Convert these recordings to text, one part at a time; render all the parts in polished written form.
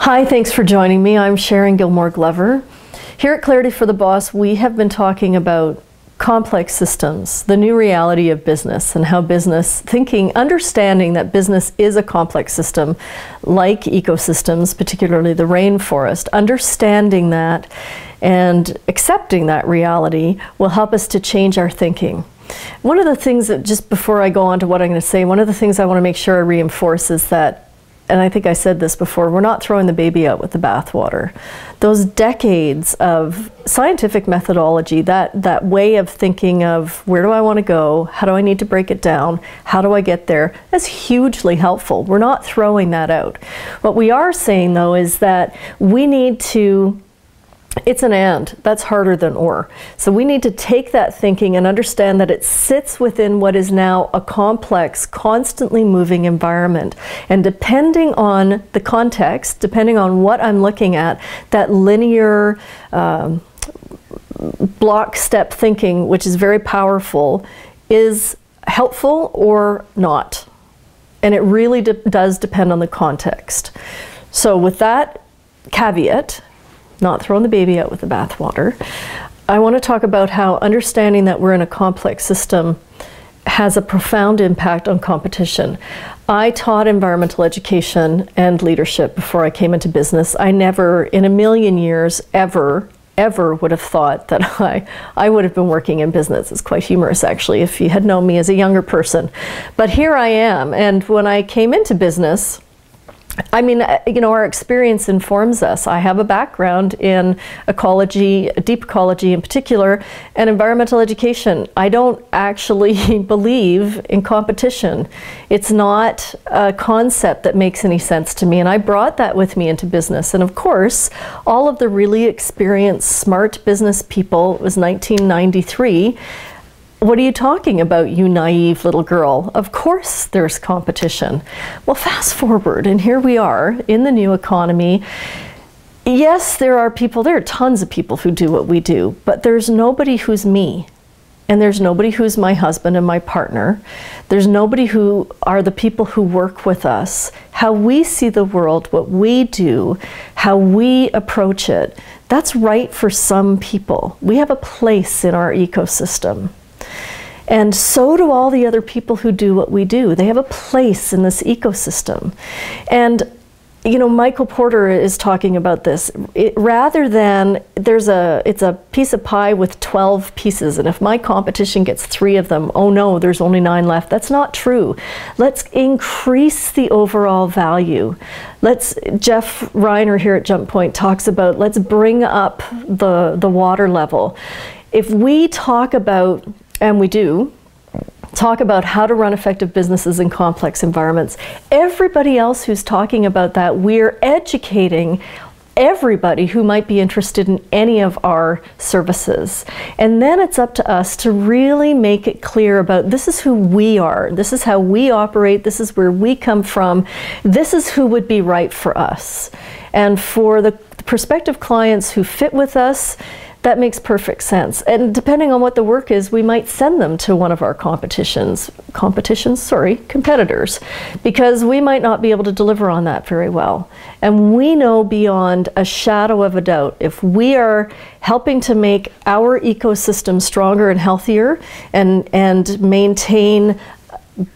Hi, thanks for joining me. I'm Sharon Gilmour-Glover. Here at Clarity for the Boss, we have been talking about complex systems, the new reality of business, and how business thinking, understanding that business is a complex system, like ecosystems, particularly the rainforest, understanding that and accepting that reality will help us to change our thinking. One of the things that, just before I go on to what I'm going to say, one of the things I want to make sure I reinforce is that, and I think I said this before, we're not throwing the baby out with the bathwater. Those decades of scientific methodology, that way of thinking of where do I want to go, how do I need to break it down, how do I get there, is hugely helpful. We're not throwing that out. What we are saying though is that we need to, it's an and, that's harder than or. So we need to take that thinking and understand that it sits within what is now a complex, constantly moving environment. And depending on the context, depending on what I'm looking at, that linear block step thinking, which is very powerful, is helpful or not. And it really does depend on the context. So with that caveat, not throwing the baby out with the bathwater, I want to talk about how understanding that we're in a complex system has a profound impact on competition. I taught environmental education and leadership before I came into business. I never in a million years ever would have thought that I would have been working in business. It's quite humorous actually if you had known me as a younger person. But here I am, and when I came into business, I mean, you know, our experience informs us. I have a background in ecology, deep ecology in particular, and environmental education. I don't actually believe in competition. It's not a concept that makes any sense to me, and I brought that with me into business. And of course, all of the really experienced, smart business people, it was 1993, what are you talking about, you naive little girl? Of course there's competition. Well, fast forward, and here we are in the new economy. Yes, there are tons of people who do what we do, but there's nobody who's me. And there's nobody who's my husband and my partner. There's nobody who are the people who work with us. How we see the world, what we do, how we approach it, that's right for some people. We have a place in our ecosystem. And so do all the other people who do what we do. They have a place in this ecosystem. And, you know, Michael Porter is talking about this. Rather than, it's a piece of pie with 12 pieces, and if my competition gets 3 of them, oh no, there's only 9 left. That's not true. Let's increase the overall value. Jeff Reiner here at Jump Point talks about, let's bring up the water level. If we talk about, and we do, talk about how to run effective businesses in complex environments, everybody else who's talking about that, we're educating everybody who might be interested in any of our services. And then it's up to us to really make it clear about, this is who we are, this is how we operate, this is where we come from, this is who would be right for us. And for the prospective clients who fit with us, that makes perfect sense. And depending on what the work is, we might send them to one of our competitors, because we might not be able to deliver on that very well. And we know beyond a shadow of a doubt, if we are helping to make our ecosystem stronger and healthier and maintain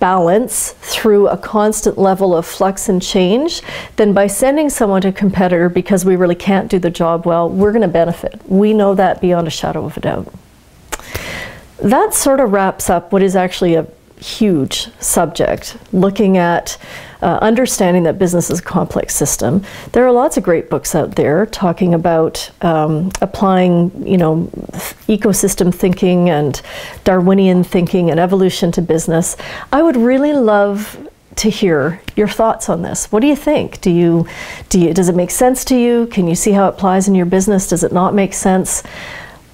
balance through a constant level of flux and change, then by sending someone to a competitor because we really can't do the job well, we're going to benefit. We know that beyond a shadow of a doubt. That sort of wraps up what is actually a huge subject, looking at understanding that business is a complex system. There are lots of great books out there talking about applying, you know, ecosystem thinking and Darwinian thinking and evolution to business. I would really love to hear your thoughts on this. What do you think? Does it make sense to you? Can you see how it applies in your business? Does it not make sense?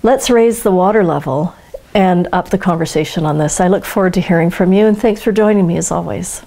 Let's raise the water level and up the conversation on this. I look forward to hearing from you, and thanks for joining me as always.